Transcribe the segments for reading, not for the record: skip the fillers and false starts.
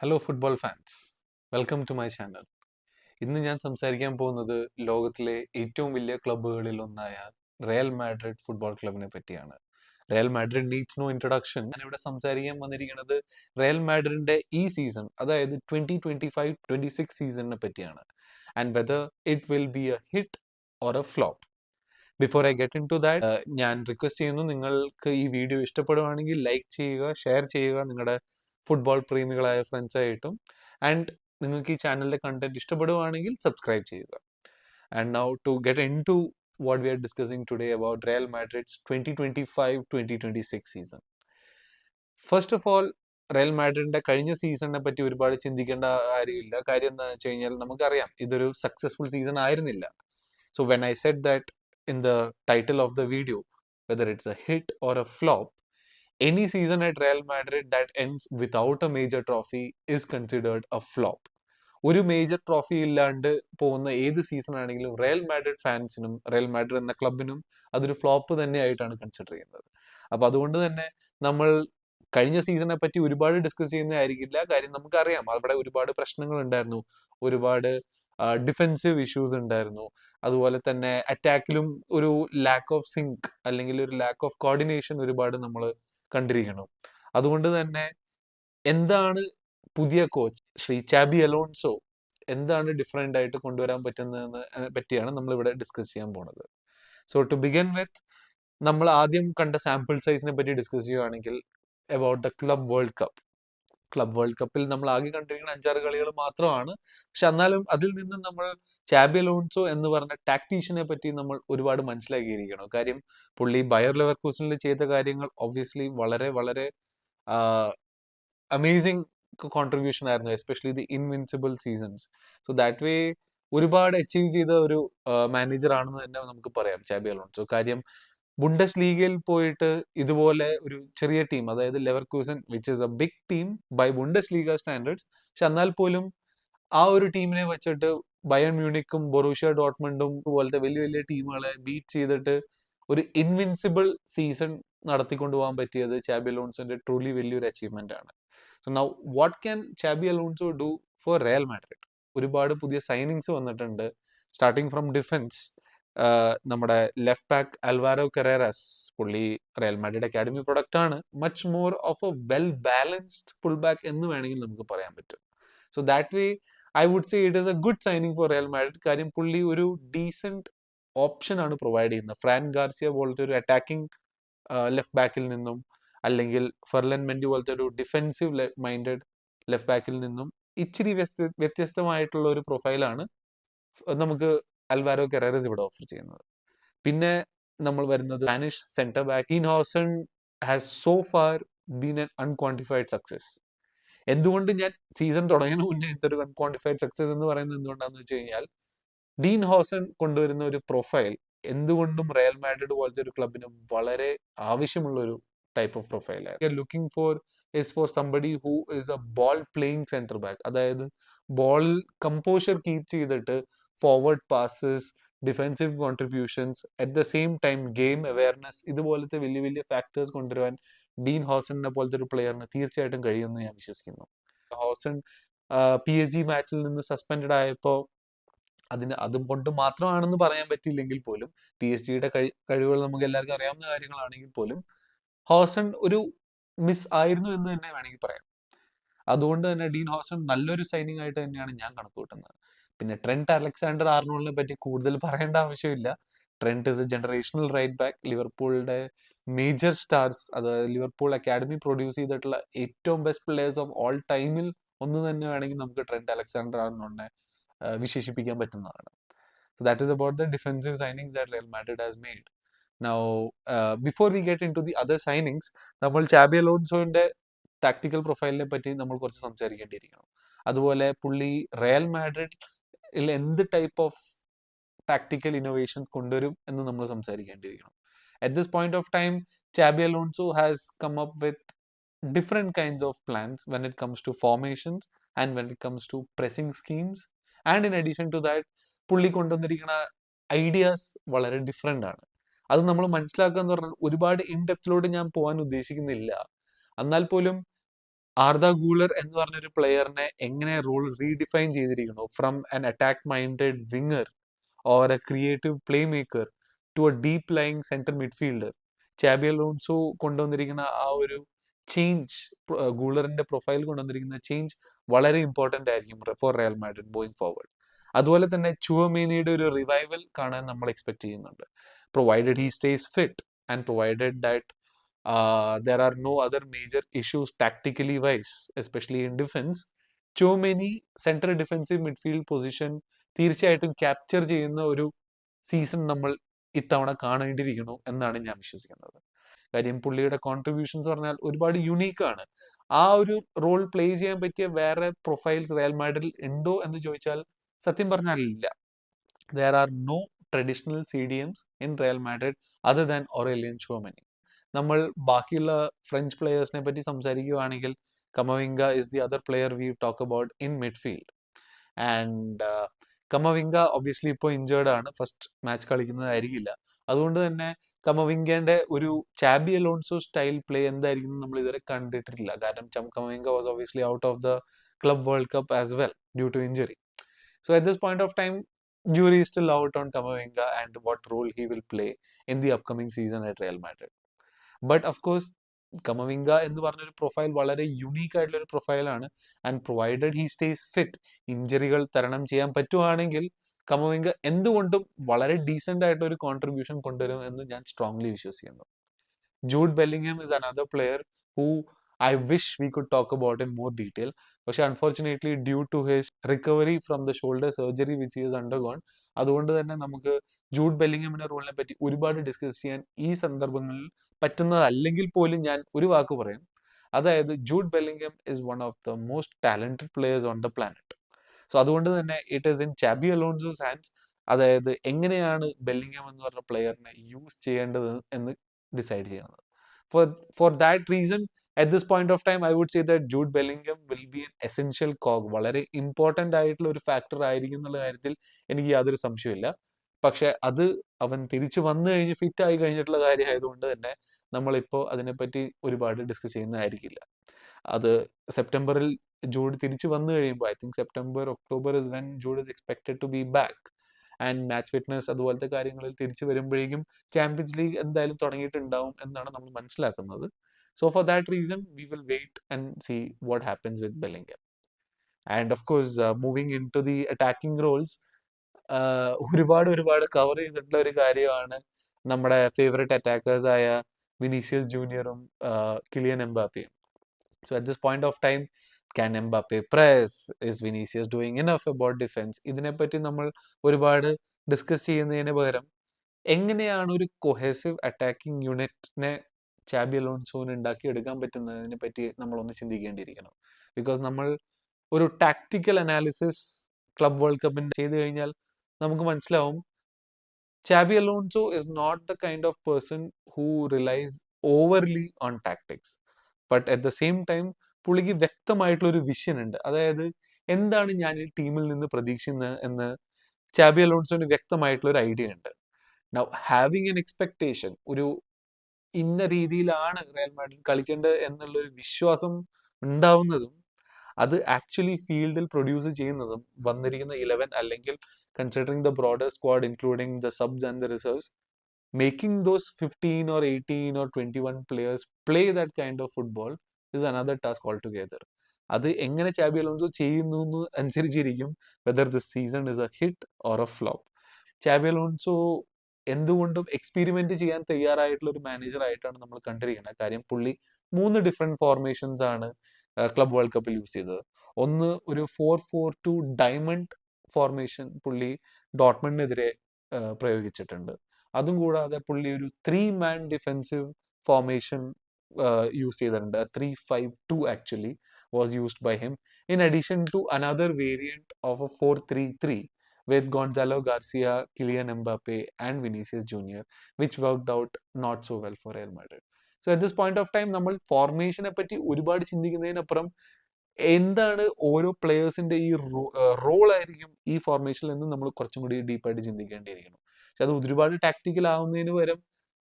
Hello football fans, welcome to my channel. ഇന്ന് ഞാൻ സംസാരിക്കാൻ പോകുന്നത് ലോകത്തിലെ ഏറ്റവും വലിയ ക്ലബ്ബുകളിൽ ഒന്നായ റയൽ മാഡ്രിഡ് ഫുട്ബോൾ ക്ലബിനെ പറ്റിയാണ്. Real Madrid needs no introduction. ഞാൻ ഇവിടെ സംസാരിക്കാൻ വന്നിരിക്കുന്നത് റയൽ മാഡ്രിഡിന്റെ ഈ സീസൺ, അതായത് 2025-26 സീസണിനെ പറ്റിയാണ്. And whether it will be a hit or a flop. Before I get into that, ഞാൻ റിക്വസ്റ്റ് ചെയ്യുന്നു, നിങ്ങൾക്ക് ഈ വീഡിയോ ഇഷ്ടപ്പെടുവാണെങ്കിൽ ലൈക്ക് ചെയ്യുക, ഷെയർ ചെയ്യുക നിങ്ങളുടെ ഫുട്ബോൾ പ്രേമികളായ ഫ്രണ്ട്സായിട്ടും. ആൻഡ് നിങ്ങൾക്ക് ഈ ചാനലിലെ കണ്ടന്റ് ഇഷ്ടപ്പെടുവാണെങ്കിൽ സബ്സ്ക്രൈബ് ചെയ്യുക. And now to get into what we are discussing today about Real Madrid's 2025-2026 season. First of all, Real മാഡ്രിഡിന്റെ കഴിഞ്ഞ സീസണിനെ പറ്റി ഒരുപാട് ചിന്തിക്കേണ്ട കാര്യമില്ല. കാര്യം എന്താണെന്ന് വെച്ച് കഴിഞ്ഞാൽ നമുക്കറിയാം ഇതൊരു സക്സസ്ഫുൾ സീസൺ ആയിരുന്നില്ല. So when I said that in the title of the video, whether it's a hit or a flop, any season at Real Madrid that ends without a major trophy is considered a flop. ഒരു major trophy ഇല്ലാണ്ട് പോകുന്ന ഏത് season ആണെങ്കിലും Real Madrid ഫാൻസിനും Real Madrid എന്ന ക്ലബിനും അതൊരു flop തന്നെയായിട്ടാണ് consider ചെയ്യുന്നത്. അപ്പൊ അതുകൊണ്ട് തന്നെ നമ്മൾ കഴിഞ്ഞ സീസണെ പറ്റി ഒരുപാട് ഡിസ്കസ് ചെയ്യുന്നതായിരിക്കില്ല. കാര്യം നമുക്കറിയാം അവിടെ ഒരുപാട് പ്രശ്നങ്ങൾ ഉണ്ടായിരുന്നു, ഒരുപാട് ഡിഫെൻസീവ് ഇഷ്യൂസ് ഉണ്ടായിരുന്നു. അതുപോലെ തന്നെ അറ്റാക്കിലും ഒരു ലാക്ക് ഓഫ് സിങ്ക് അല്ലെങ്കിൽ ഒരു ലാക്ക് ഓഫ് കോർഡിനേഷൻ ഒരുപാട് നമ്മൾ കണ്ടിരിക്കണം. അതുകൊണ്ട് തന്നെ എന്താണ് പുതിയ കോച്ച് ശ്രീ ചാബി അലോൺസോ എന്താണ് ഡിഫറെന്റ് ആയിട്ട് കൊണ്ടുവരാൻ പറ്റുന്നതെന്ന് പറ്റിയാണ് നമ്മൾ ഇവിടെ ഡിസ്കസ് ചെയ്യാൻ പോണത്. സോ ടു ബിഗിൻ വിത്ത്, നമ്മൾ ആദ്യം കണ്ട സാമ്പിൾ സൈസിനെ പറ്റി ഡിസ്കസ് ചെയ്യുകയാണെങ്കിൽ അബൌട്ട് ദ ക്ലബ് വേൾഡ് കപ്പിൽ നമ്മൾ ആകെ കണ്ടിരിക്കുന്ന 5-6 കളികൾ മാത്രമാണ്. പക്ഷെ എന്നാലും അതിൽ നിന്നും നമ്മൾ ചാബി അലോൺസോ എന്ന് പറഞ്ഞ ടാക്ടീഷ്യനെ പറ്റി നമ്മൾ ഒരുപാട് മനസ്സിലാക്കിയിരിക്കണം. കാര്യം പുള്ളി ബയർ ലെവർകൂസനിൽ ചെയ്ത കാര്യങ്ങൾ ഒബ്വിയസ്ലി വളരെ വളരെ അമേസിങ് കോൺട്രിബ്യൂഷൻ ആയിരുന്നു, especially the invincible seasons. So that വേ ഒരുപാട് അച്ചീവ് ചെയ്ത ഒരു മാനേജർ ആണെന്ന് തന്നെ നമുക്ക് പറയാം ചാബി അലോൺസോ. കാര്യം ബുണ്ടസ് ലീഗയിൽ പോയിട്ട് ഇതുപോലെ ഒരു ചെറിയ ടീം, അതായത് Leverkusen which is a big team by Bundesliga standards, പക്ഷെ എന്നാൽ പോലും ആ ഒരു ടീമിനെ വെച്ചിട്ട് ബയൺ മ്യൂണിക്കും ബൊറൂഷ്യ ഡോട്ട്മണ്ടും പോലത്തെ വലിയ വലിയ ടീമുകളെ ബീറ്റ് ചെയ്തിട്ട് ഒരു ഇൻവിൻസിബിൾ സീസൺ നടത്തിക്കൊണ്ടു പോകാൻ പറ്റിയത് ചാബി അലോൺസോന്റെ ട്രൂലി വലിയൊരു അച്ചീവ്മെന്റ് ആണ്. So now what can Xabi Alonso do for Real Madrid? ഒരുപാട് പുതിയ സൈനിങ്സ് വന്നിട്ടുണ്ട്. സ്റ്റാർട്ടിങ് ഫ്രം ഡിഫൻസ്, നമ്മുടെ ലെഫ്റ്റ് ബാക്ക് അൽവാരോ കെറേറസ്, പുള്ളി റയൽ മാഡ്രിഡ് അക്കാഡമി പ്രൊഡക്റ്റ് ആണ്. Much more of a well balanced full back എന്ന് വേണമെങ്കിൽ നമുക്ക് പറയാൻ പറ്റും. So that way I would say it is a good signing for Real Madrid. കാര്യം പുള്ളി ഒരു ഡീസെന്റ് ഓപ്ഷൻ ആണ് പ്രൊവൈഡ് ചെയ്യുന്നത്. ഫ്രാൻ ഗാർസിയ പോലത്തെ ഒരു അറ്റാക്കിംഗ് ലെഫ്റ്റ് ബാക്കിൽ നിന്നും, അല്ലെങ്കിൽ ഫെർലൻ മെൻഡി പോലത്തെ ഒരു ഡിഫെൻസീവ് മൈൻഡഡ് ലെഫ്റ്റ് ബാക്കിൽ നിന്നും ഇച്ചിരി വ്യത്യസ്തമായിട്ടുള്ള ഒരു പ്രൊഫൈലാണ് നമുക്ക് അൽവാരോ കെറേറസ് ഇവിടെ ഓഫർ ചെയ്യുന്നത്. പിന്നെ നമ്മൾ വരുന്നത് Spanish centre back Dean Huijsen has so far been an unquantified success. എന്തുകൊണ്ട് ഞാൻ സീസൺ തുടങ്ങിയതിന് മുന്നേ ഇതൊരു അൺക്വാണ്ടിഫൈഡ് സക്സസ് എന്ന് പറയുന്നത് എന്തുകൊണ്ടാന്ന് വെച്ച് കഴിഞ്ഞാൽ, ഡീൻ ഹോസൺ കൊണ്ടുവരുന്ന ഒരു പ്രൊഫൈൽ എന്തുകൊണ്ടും റയൽ മാഡ്രിഡ് പോലത്തെ ഒരു ക്ലബിന് വളരെ ആവശ്യമുള്ള ഒരു type of profile looking for is for somebody who is A ball playing centre back. അതായത് ബോൾ കമ്പോഷർ കീപ്പ് ചെയ്തിട്ട് forward passes, defensive contributions, at the same time game awareness, ഇതുപോലത്തെ വലിയ വലിയ ഫാക്ടേഴ്സ് കൊണ്ടുവരുവാൻ ഡീൻ ഹോസണിനെ പോലത്തെ ഒരു പ്ലെയറിന് തീർച്ചയായിട്ടും കഴിയുമെന്ന് ഞാൻ വിശ്വസിക്കുന്നു. ഹോസൺ PSG മാച്ചിൽ നിന്ന് സസ്പെൻഡ് ആയപ്പോൾ അതുകൊണ്ട് മാത്രമാണെന്ന് പറയാൻ പറ്റില്ലെങ്കിൽ പോലും, PSG കഴിവുകൾ നമുക്ക് എല്ലാവർക്കും അറിയാവുന്ന കാര്യങ്ങളാണെങ്കിൽ പോലും, ഹോസൺ ഒരു മിസ് ആയിരുന്നു എന്ന് തന്നെ വേണമെങ്കിൽ പറയാം. അതുകൊണ്ട് തന്നെ ഡീൻ ഹോസൺ നല്ലൊരു സൈനിങ് ആയിട്ട് തന്നെയാണ് ഞാൻ കണക്കുകൂട്ടുന്നത്. പിന്നെ ട്രെന്റ് അലക്സാണ്ടർ ആർണോൾഡിനെ പറ്റി കൂടുതൽ പറയേണ്ട ആവശ്യമില്ല. Trent is a generational right back. ലിവർപൂളിന്റെ മേജർ സ്റ്റാർസ്, അതായത് ലിവർപൂൾ അക്കാഡമി പ്രൊഡ്യൂസ് ചെയ്തിട്ടുള്ള ഏറ്റവും ബെസ്റ്റ് പ്ലേയേഴ്സ് ഓഫ് ഓൾ ടൈമിൽ ഒന്ന് തന്നെ വേണമെങ്കിൽ നമുക്ക് ട്രെന്റ് അലക്സാണ്ടർ ആർണോൾഡിനെ വിശേഷിപ്പിക്കാൻ പറ്റുന്നതാണ്. So that is about the defensive signings that Real Madrid has made. Now, before we get into the other signings, നമ്മൾ ചാബി അലോൺസോന്റെ ടാക്ടിക്കൽ പ്രൊഫൈലിനെ പറ്റി നമ്മൾ കുറച്ച് സംസാരിക്കേണ്ടിയിരിക്കണം. അതുപോലെ പുള്ളി റയൽ മാഡ്രിഡിൽ എന്ത് ടൈപ്പ് ഓഫ് ടാക്ടിക്കൽ ഇന്നോവേഷൻസ് കൊണ്ടുവരും എന്ന് നമ്മൾ സംസാരിക്കേണ്ടിയിരിക്കണം. At this point of time, Xabi Alonso has come up with different kinds of plans when it comes to formations and when it comes to pressing schemes. And in addition to that, പുള്ളി കൊണ്ടുവന്നിരിക്കുന്ന ideas വളരെ different ആണ്. അത് നമ്മൾ മനസ്സിലാക്കുക എന്ന് പറഞ്ഞാൽ ഒരുപാട് ഇൻഡെപ്തിലോട്ട് ഞാൻ പോകാൻ ഉദ്ദേശിക്കുന്നില്ല. എന്നാൽ പോലും ആർദ ഗൂളർ എന്ന് പറഞ്ഞൊരു പ്ലെയറിനെ എങ്ങനെ റോൾ റീഡിഫൈൻ ചെയ്തിരിക്കുന്നു from an attack minded winger or a creative play maker to a deep lying centre midfielder. Xabi Alonso കൊണ്ടുവന്നിരിക്കുന്ന ആ ഒരു ചേഞ്ച്, ഗൂളറിന്റെ പ്രൊഫൈൽ കൊണ്ടുവന്നിരിക്കുന്ന ചേഞ്ച് വളരെ ഇമ്പോർട്ടന്റ് ആയിരിക്കും for Real Madrid going forward. അതുപോലെ തന്നെ ചുവമേനിയുടെ ഒരു റിവൈവൽ കാണാൻ നമ്മൾ എക്സ്പെക്ട് ചെയ്യുന്നുണ്ട്, provided he stays fit and provided that there are no other major issues tactically wise, especially in defense. Tchouameni central defensive midfield position തീർച്ചയായിട്ടും capture ചെയ്യുന്ന ഒരു സീസൺ നമ്മൾ ഇത്തവണ കാണേണ്ടിയിരിക്കുന്നു എന്നാണ് ഞാൻ വിശ്വസിക്കുന്നത്. കാര്യം പുള്ളിയുടെ കോൺട്രിബ്യൂഷൻസ് പറഞ്ഞാൽ ഒരുപാട് യുണീക്കാണ്. ആ ഒരു റോൾ പ്ലേ ചെയ്യാൻ പറ്റിയ വേറെ പ്രൊഫൈൽസ് റയൽ മാഡ്രിഡിൽ ഉണ്ടോ എന്ന് ചോദിച്ചാൽ സത്യം പറഞ്ഞാൽ ഇല്ല. there are no traditional CDMs in Real Madrid other than Aurelien Tchouameni. നമ്മൾ ബാക്കിയുള്ള ഫ്രഞ്ച് പ്ലെയേഴ്സിനെ പറ്റി സംസാരിക്കുകയാണെങ്കിൽ Camavinga is the other player we talk about in midfield. And Camavinga obviously ഇപ്പോൾ ഇഞ്ചേർഡ് ആണ്, ഫസ്റ്റ് മാച്ച് കളിക്കുന്നതായിരിക്കില്ല. അതുകൊണ്ട് തന്നെ കമവിംഗന്റെ ഒരു ചാബി അലോൺസോ സ്റ്റൈൽ പ്ലേ എന്തായിരിക്കും നമ്മൾ ഇതുവരെ കണ്ടിട്ടില്ല. കാരണം Camavinga was obviously out of the Club World Cup as well due to injury. So at this point of time, jury is still out on Camavinga and what role he will play in the upcoming season at Real Madrid. But of course, Camavinga എന്ന് പറഞ്ഞൊരു profile വളരെ unique ആയിട്ടുള്ള ഒരു പ്രൊഫൈലാണ്. And provided he stays fit, ഇഞ്ചറികൾ തരണം ചെയ്യാൻ പറ്റുവാണെങ്കിൽ കമവിംഗ എന്തുകൊണ്ടും വളരെ ഡീസെന്റ് ആയിട്ടുള്ള ഒരു കോൺട്രിബ്യൂഷൻ കൊണ്ടുവരും എന്ന് ഞാൻ സ്ട്രോങ്ലി വിശ്വസിക്കുന്നു. Jude Bellingham is another player who I wish we could talk about in more detail. പക്ഷെ unfortunately due to his recovery from the shoulder surgery which he has undergone, അതുകൊണ്ട് തന്നെ നമുക്ക് ജൂഡ് ബെല്ലിംഗമിന്റെ റോളിനെ പറ്റി ഒരുപാട് ഡിസ്കസ് ചെയ്യാൻ ഈ സന്ദർഭങ്ങളിൽ പറ്റുന്നതല്ലെങ്കിൽ പോലും ഞാൻ ഒരു വാക്ക് പറയാം. അതായത് Jude Bellingham is one of the most talented players on the planet. So അതുകൊണ്ട് തന്നെ it is in Xabi Alonso's hands. അതായത് എങ്ങനെയാണ് ബെല്ലിംഗം എന്ന് പറഞ്ഞ പ്ലെയറിനെ യൂസ് ചെയ്യേണ്ടത് എന്ന് ഡിസൈഡ് ചെയ്യുന്നത്. For that reason, at this point of time, I would say that Jude Bellingham will be an essential cog. വളരെ ഇമ്പോർട്ടൻ്റ് ആയിട്ടുള്ള ഒരു ഫാക്ടർ ആയിരിക്കും എന്നുള്ള കാര്യത്തിൽ എനിക്ക് യാതൊരു സംശയമില്ല. പക്ഷെ അത് അവൻ തിരിച്ചു വന്നു കഴിഞ്ഞ് ഫിറ്റ് ആയി കഴിഞ്ഞിട്ടുള്ള കാര്യമായതുകൊണ്ട് തന്നെ നമ്മളിപ്പോൾ അതിനെപ്പറ്റി ഒരുപാട് ഡിസ്കസ് ചെയ്യുന്നതായിരിക്കില്ല. അത് സെപ്റ്റംബറിൽ ജൂഡ് തിരിച്ചു വന്നു കഴിയുമ്പോൾ, I think September October is when Jude is expected to be back. And match fitness അതുപോലത്തെ കാര്യങ്ങളിൽ തിരിച്ചു വരുമ്പോഴേക്കും ചാമ്പ്യൻസ് ലീഗ് എന്തായാലും തുടങ്ങിയിട്ടുണ്ടാവും എന്നാണ് നമ്മൾ മനസ്സിലാക്കുന്നത്. So for that reason we will wait and see what happens with Bellingham. And of course moving into the attacking roles, ഒരുപാട് cover ചെയ്തിട്ടുള്ള ഒരു കാര്യമാണ് നമ്മുടെ ഫേവറേറ്റ് അറ്റാക്കേഴ്സ് ആയ വിനീഷ്യസ് ജൂനിയറും കിലിയൻ എംബാപ്പയും. So at this point of time, can Mbappe press? Is Vinicius doing enough about defense? ഇതിനെപ്പറ്റി നമ്മൾ ഒരുപാട് ഡിസ്കസ് ചെയ്യുന്നതിന് പകരം എങ്ങനെയാണ് ഒരു കൊഹേസീവ് അറ്റാക്കിംഗ് യൂണിറ്റിനെ ചാബി അലോൺസോന് ഉണ്ടാക്കിയെടുക്കാൻ പറ്റുന്നതിനെ പറ്റി നമ്മളൊന്ന് ചിന്തിക്കേണ്ടിയിരിക്കണം. ബിക്കോസ് നമ്മൾ ഒരു ടാക്ടിക്കൽ അനാലിസിസ് ക്ലബ് വേൾഡ് കപ്പിന്റെ ചെയ്തു കഴിഞ്ഞാൽ നമുക്ക് മനസ്സിലാവും Xabi Alonso is not the kind of person who relies overly on tactics. But at the same time പുള്ളിക്ക് വ്യക്തമായിട്ടുള്ള ഒരു വിഷൻ ഉണ്ട്. അതായത് എന്താണ് ഞാൻ ഈ ടീമിൽ നിന്ന് പ്രതീക്ഷിക്കുന്നത് എന്ന് ചാബി അലോൺസോന് വ്യക്തമായിട്ടുള്ള ഒരു ഐഡിയ ഉണ്ട്. നൗ ഹാവിങ് എൻ എക്സ്പെക്ടേഷൻ, ഒരു ഇന്ന രീതിയിലാണ് റയൽ മാഡ്രിഡ് കളിക്കേണ്ടത് എന്നുള്ള ഒരു വിശ്വാസം ഉണ്ടാവുന്നതും അത് ആക്ച്വലി ഫീൽഡിൽ പ്രൊഡ്യൂസ് ചെയ്യുന്നതും വന്നിരിക്കുന്ന 11 അല്ലെങ്കിൽ considering the broader squad including the subs and the reserves, making those 15 or 18 or 21 players play that kind of football is another task altogether. അത് എങ്ങനെ ചാബി അലോൺസോ ചെയ്യുന്നു അനുസരിച്ചിരിക്കും whether this season is A hit or a flop. Xabi Alonso എന്തുകൊണ്ടും experiment ചെയ്യാൻ തയ്യാറായിട്ടുള്ള ഒരു manager ആയിട്ടാണ് നമ്മൾ കണ്ടിരിക്കുന്നത്. കാര്യം പുള്ളി 3 ഡിഫറെന്റ് ഫോർമേഷൻസ് ആണ് ക്ലബ് വേൾഡ് കപ്പിൽ യൂസ് ചെയ്തത്. ഒന്ന് ഒരു 4-4-2 ഡയമണ്ട് ഫോർമേഷൻ പുള്ളി ഡോട്ട്മണ്ടിനെതിരെ പ്രയോഗിച്ചിട്ടുണ്ട്. അതും കൂടാതെ പുള്ളി ഒരു 3-man ഡിഫെൻസീവ് ഫോർമേഷൻ യൂസ് ചെയ്തിട്ടുണ്ട്. 3-5-2 actually was used by him in addition to another variant of a 4-3-3 with Gonzalo Garcia, Kylian Mbappe and Vinicius Junior, which worked out not so well for Real Madrid. So at this point of time നമ്മൾ ഫോർമേഷനെ പറ്റി ഒരുപാട് ചിന്തിക്കുന്നതിനപ്പുറം എന്താണ് ഓരോ പ്ലേയേഴ്സിന്റെ ഈ role ആയിരിക്കും ഈ ഫോർമേഷനിൽ നിന്ന് നമ്മൾ കുറച്ചും കൂടി ഡീപ്പായിട്ട് ചിന്തിക്കേണ്ടിയിരിക്കുന്നു. പക്ഷെ അത് ഒരുപാട് ടാക്ടിക്കൽ ആവുന്നതിന് പകരം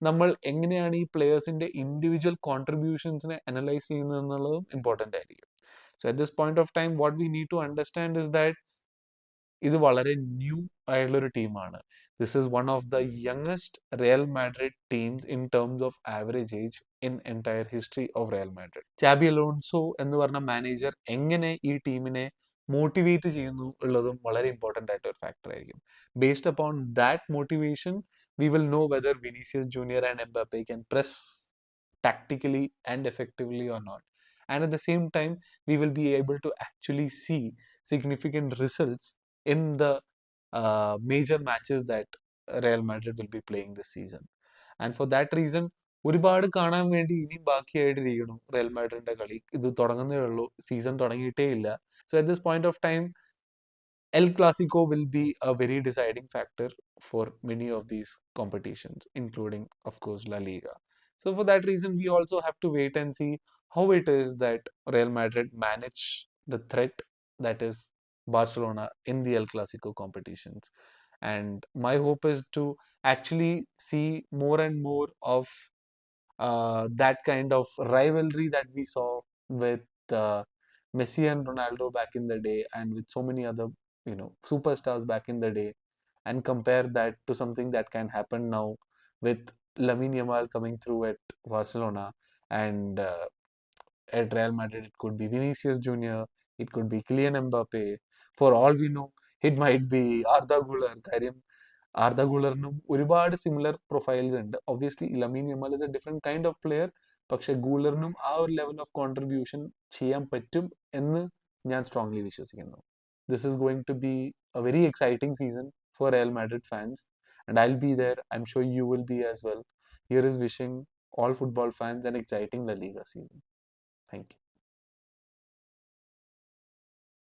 നമ്മൾ എങ്ങനെയാണ് ഈ പ്ലെയേഴ്സിന്റെ ഇൻഡിവിജ്വൽ കോൺട്രിബ്യൂഷൻസിനെ അനലൈസ് ചെയ്യുന്നത് എന്നുള്ളതും ഇമ്പോർട്ടൻ്റ് ആയിരിക്കും. So at this point of time what we need to understand is that ഇത് വളരെ ന്യൂ ആയിട്ടുള്ളൊരു ടീമാണ്. This is one of the youngest Real Madrid teams in terms of average age in entire history of Real Madrid. Xabi Alonso എന്ന് പറഞ്ഞ manager എങ്ങനെ ഈ ടീമിനെ motivate ചെയ്യുന്നു ഉള്ളതും വളരെ ഇമ്പോർട്ടൻ്റ് ആയിട്ട് ഒരു ഫാക്ടർ ആയിരിക്കും. Based upon that motivation we will know whether Vinicius Junior and Mbappe can press tactically and effectively or not. And at the same time, we will be able to actually see significant results in the major matches that Real Madrid will be playing this season. And for that reason, ഒരുപാട് കാണാൻ വേണ്ടി ഇനിയും ബാക്കിയായിട്ടിരിക്കണം Real മാഡ്രിഡിന്റെ കളി. ഇത് തുടങ്ങുന്നേ ഉള്ളൂ, season തുടങ്ങിയിട്ടേ ഇല്ല. So at this point of time El Clasico will be a very deciding factor for many of these competitions, including, of course, La Liga. So, for that reason, we also have to wait and see how it is that Real Madrid manage the threat that is Barcelona in the El Clasico competitions. And my hope is to actually see more and more of that kind of rivalry that we saw with Messi and Ronaldo back in the day, and with so many other superstars back in the day, and compare that to something that can happen now with Lamine Yamal coming through at Barcelona, and at Real Madrid it could be Vinicius Junior, it could be Kylian Mbappe. For all we know, it might be Arda Güler. കാര്യം Arda ഗുളറിനും ഒരുപാട് similar profiles ഉണ്ട്. Obviously Lamine Yamal is A different kind of player. പക്ഷെ ഗൂളറിനും ആ ഒരു level of contribution ചെയ്യാൻ പറ്റും എന്ന് ഞാൻ സ്ട്രോങ്ലി വിശ്വസിക്കുന്നു. This is going to be a very exciting season for Real Madrid fans, and I will be there. I am sure you will be as well. Here is wishing all football fans an exciting La Liga season. Thank you.